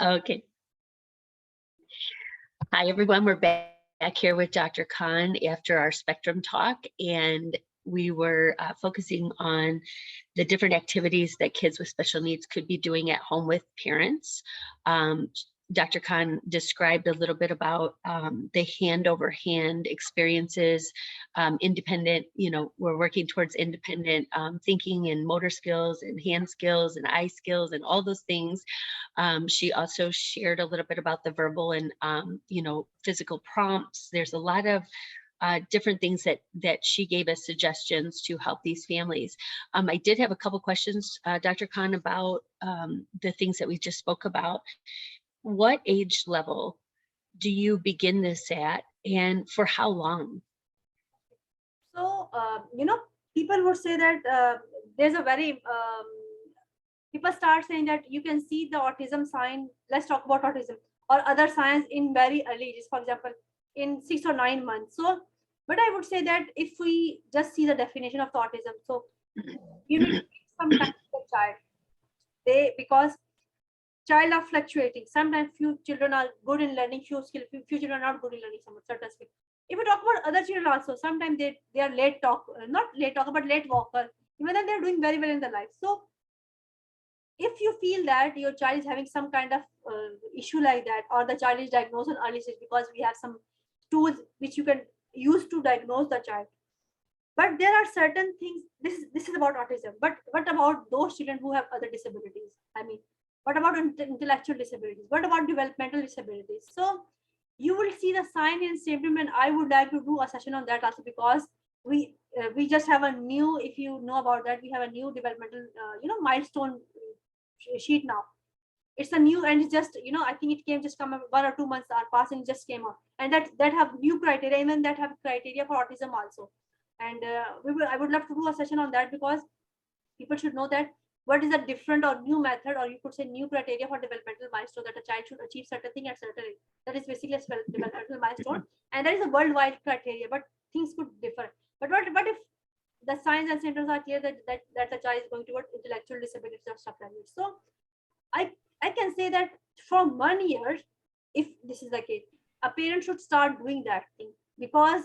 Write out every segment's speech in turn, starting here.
Okay. Hi, everyone. We're back here with Dr. Khan after our Spectrum talk, and we were focusing on the different activities that kids with special needs could be doing at home with parents. Dr. Khan described a little bit about the hand over hand experiences, independent, we're working towards independent thinking and motor skills and hand skills and eye skills and all those things. She also shared a little bit about the verbal and, physical prompts. There's a lot of different things that she gave us suggestions to help these families. I did have a couple questions, Dr. Khan, about the things that we just spoke about. What age level do you begin this at, and for how long? So, people would say that there's a very, people start saying that you can see the autism sign. Let's talk about autism or other signs in very early ages, for example, in 6 or 9 months. So, but I would say that if we just see the definition of the autism, so you need to take some time with the child. Because child are fluctuating. Sometimes few children are good in learning few skills, few children are not good in learning some certain skill. If we talk about other children also, sometimes they are late talk, not late talker, but late walker. Even then they're doing very well in their life. So if you feel that your child is having some kind of issue like that, or the child is diagnosed in early stage, because we have some tools which you can use to diagnose the child. But there are certain things. This is about autism. But what about those children who have other disabilities? I mean, what about intellectual disabilities? What about developmental disabilities? So you will see the sign and symptom, and I would like to do a session on that also, because we just have a new, if you know about that, we have a new developmental milestone sheet now. It's a new, and it's just, I think it came just come up 1 or 2 months are passing, just came out, and that have new criteria, even that have criteria for autism also. And I would love to do a session on that, because people should know that what is a different or new method, or you could say new criteria for developmental milestone, that a child should achieve certain thing at certain age. That is basically a developmental milestone, and that is a worldwide criteria, but things could differ. But what if the signs and symptoms are clear that the child is going toward intellectual disabilities or stuff like this? So I I can say that from 1 year, if this is the case, a parent should start doing that thing, because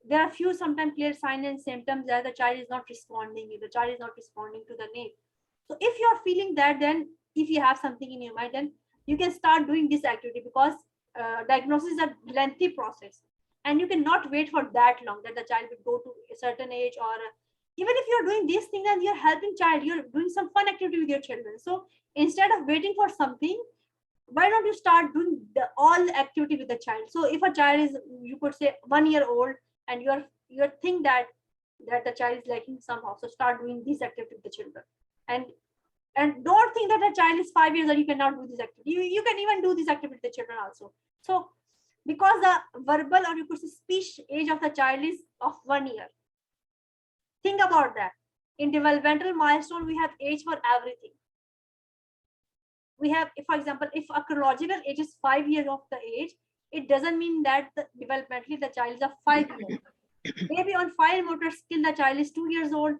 there are few sometimes clear signs and symptoms that the child is not responding, if the child is not responding to the need. So if you are feeling that, then if you have something in your mind, then you can start doing this activity, because diagnosis is a lengthy process, and you cannot wait for that long that the child will go to a certain age, or even if you're doing this thing and you're helping child, you're doing some fun activity with your children. So instead of waiting for something, why don't you start doing all the activity with the child? So if a child is, you could say, 1 year old, and you're think that the child is lacking somehow, so start doing this activity with the children. And and don't think that a child is 5 years old, you cannot do this activity. You can even do this activity with the children also. So because the verbal, or you could say speech age of the child is of 1 year, think about that. In developmental milestone, we have age for everything. We have, if for example, if a chronological age is 5 years of the age, it doesn't mean that developmentally the child is a 5 year. Maybe on fine motor skill the child is 2 years old,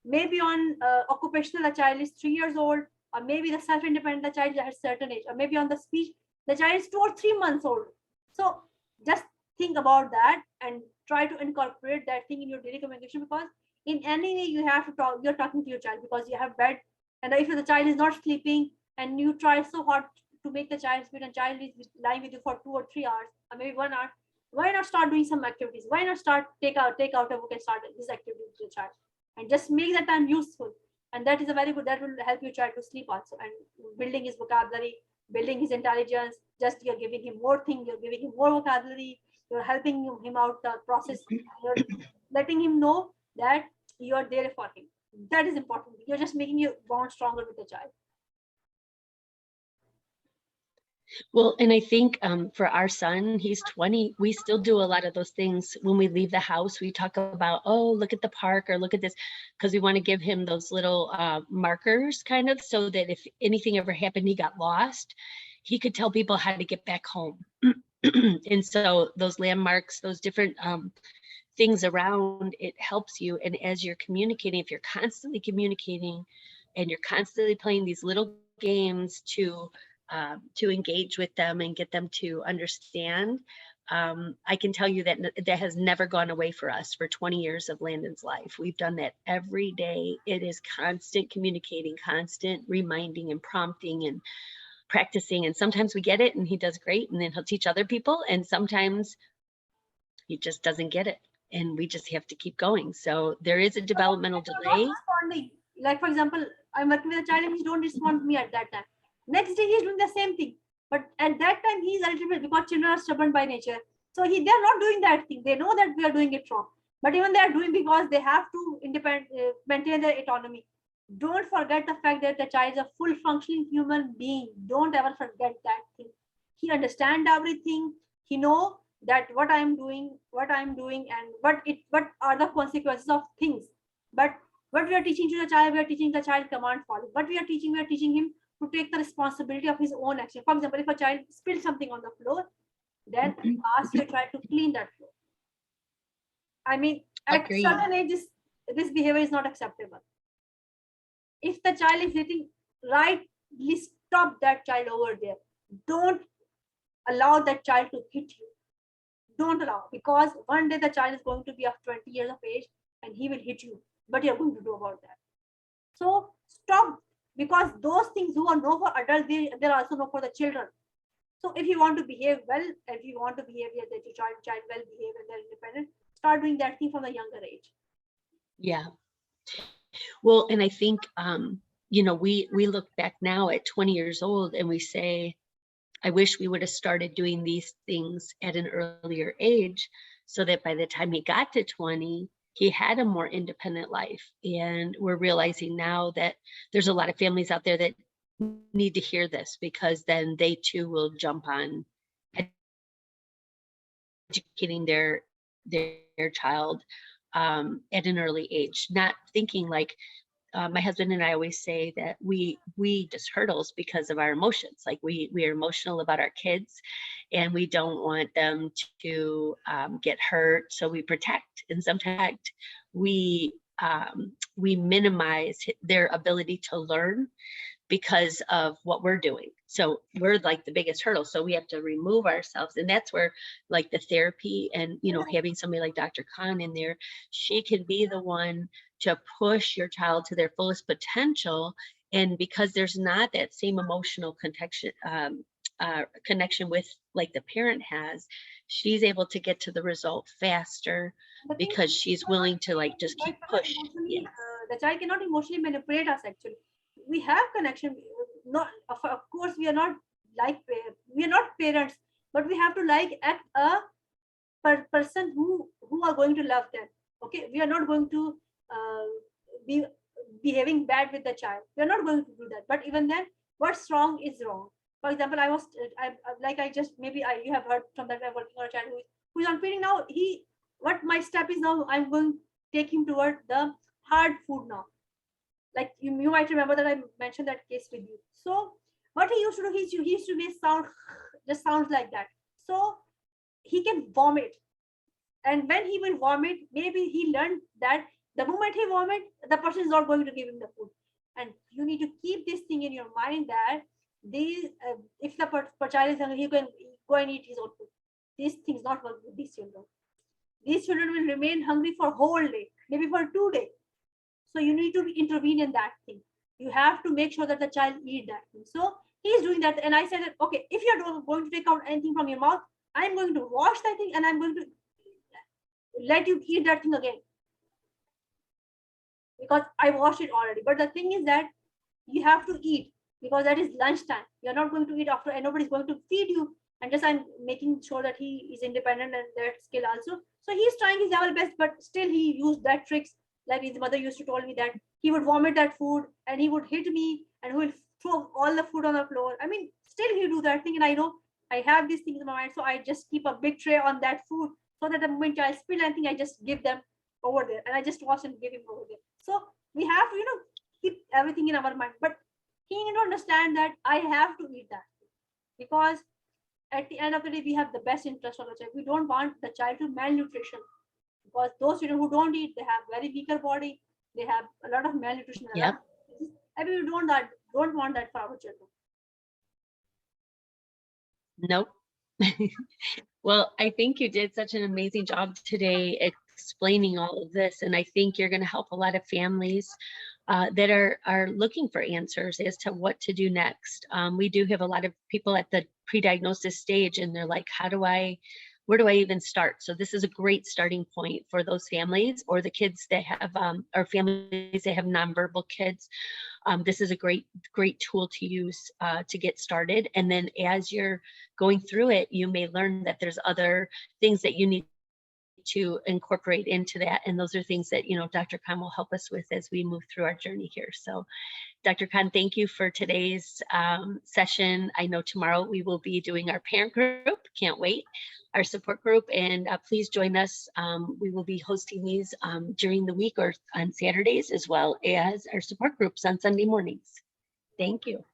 maybe on occupational the child is 3 years old, or maybe the self-independent the child at a certain age, or maybe on the speech the child is 2 or 3 months old. So just think about that and try to incorporate that thing in your daily communication, because in any way you have to talk, you're talking to your child, because you have bed, and if the child is not sleeping and you try so hard to make the child sleep, and child is lying with you for 2 or 3 hours, or maybe 1 hour, why not start doing some activities? Why not start take out a book and start this activity with your child, and just make that time useful? And that is a very good, that will help your child to sleep also, and building his vocabulary, building his intelligence. Just you're giving him more things, you're giving him more vocabulary, you're helping him out the process, you're letting him know that you're there for him. That is important. You're just making your bond stronger with the child. Well, and I think for our son, he's 20, we still do a lot of those things when we leave the house. We talk about, oh, look at the park, or look at this, because we want to give him those little markers, kind of, so that if anything ever happened, he got lost, he could tell people how to get back home. And so those landmarks, those different things around, it helps you. And as you're communicating, if you're constantly communicating and you're constantly playing these little games to to engage with them and get them to understand. I can tell you that that has never gone away for us for 20 years of Landon's life. We've done that every day. It is constant communicating, constant reminding and prompting and practicing. And sometimes we get it and he does great, and then he'll teach other people. And sometimes he just doesn't get it, and we just have to keep going. So there is a developmental delay. Not responding. Like, for example, I'm working with a child and he don't respond to me at that time. Next day he's doing the same thing, but at that time he's a little bit, because children are stubborn by nature, so they're not doing that thing. They know that we are doing it wrong, but even they are doing because they have to maintain their autonomy. Don't forget the fact that the child is a full functioning human being. Don't ever forget that thing. He understands everything. He know that what I'm doing, and what are the consequences of things. But what we are teaching to the child, we are teaching the child command following. What we are teaching him to take the responsibility of his own action. For example, if a child spills something on the floor, then ask your child to clean that floor. I mean, at Agreed. certain ages, this behavior is not acceptable. If the child is hitting, rightly stop that child over there. Don't allow that child to hit you. Don't allow, because one day the child is going to be of 20 years of age and he will hit you. What you're going to do about that? So stop, because those things who are no for adults, they're also no for the children. So if you want to behave well, if you want to behave that your child well behave and they're independent, start doing that thing from a younger age. Yeah. Well, and I think, we look back now at 20 years old and we say, I wish we would have started doing these things at an earlier age, so that by the time he got to 20, he had a more independent life. And we're realizing now that there's a lot of families out there that need to hear this, because then they too will jump on educating their child at an early age, not thinking like, my husband and I always say that we just hurdles because of our emotions. Like we are emotional about our kids, and we don't want them to get hurt, so we protect. And sometimes we minimize their ability to learn because of what we're doing. So we're like the biggest hurdle. So we have to remove ourselves. And that's where like the therapy and, having somebody like Dr. Khan in there, she can be the one to push your child to their fullest potential. And because there's not that same emotional connection with like the parent has, she's able to get to the result faster because she's willing to like just keep pushing. Yeah. The child cannot emotionally manipulate us. Actually, we have connection. Not, of course, we are not parents, but we have to act a person who are going to love them. Okay, we are not going to be behaving bad with the child. We are not going to do that. But even then, what's wrong is wrong. For example, you have heard from that I'm working on a child who is on feeding now. What my step is now, I'm going to take him toward the hard food now. Like you might remember that I mentioned that case with you. So what he used to do, he used to be just sounds like that. So he can vomit. And when he will vomit, maybe he learned that the moment he vomit, the person is not going to give him the food. And you need to keep this thing in your mind that if the child is hungry, he can go and eat his own food. These things not work with these children. These children will remain hungry for whole day, maybe for 2 days. So you need to intervene in that thing. You have to make sure that the child eat that thing. So he's doing that. And I said that, okay, if you're going to take out anything from your mouth, I'm going to wash that thing and I'm going to let you eat that thing again. Because I washed it already. But the thing is that you have to eat, because that is lunchtime. You're not going to eat after, and nobody's going to feed you. And just I'm making sure that he is independent and that skill also. So he's trying his level best, but still he used that tricks. Like his mother used to tell me that he would vomit that food and he would hit me and he will throw all the food on the floor. I mean, still he do that thing, and I know I have these things in my mind, so I just keep a big tray on that food so that the moment I spill anything, I just give them over there, and I just wash and give him over there. So we have to, keep everything in our mind, but he need to understand that I have to eat that, because at the end of the day, we have the best interest of the child. We don't want the child to malnutrition, because those children who don't eat, they have very weaker body. They have a lot of malnutrition. Yep. And we don't want that for our children. Nope. Well, I think you did such an amazing job today explaining all of this, and I think you're going to help a lot of families that are looking for answers as to what to do next. We do have a lot of people at the pre-diagnosis stage, and they're like, where do I even start? So this is a great starting point for those families or the kids that have, or families that have nonverbal kids. This is a great tool to use to get started. And then as you're going through it, you may learn that there's other things that you need to incorporate into that. And those are things that, Dr. Khan will help us with as we move through our journey here. So Dr. Khan, thank you for today's session. I know tomorrow we will be doing our parent group. Can't wait. Our support group, and please join us. We will be hosting these during the week or on Saturdays, as well as our support groups on Sunday mornings. Thank you.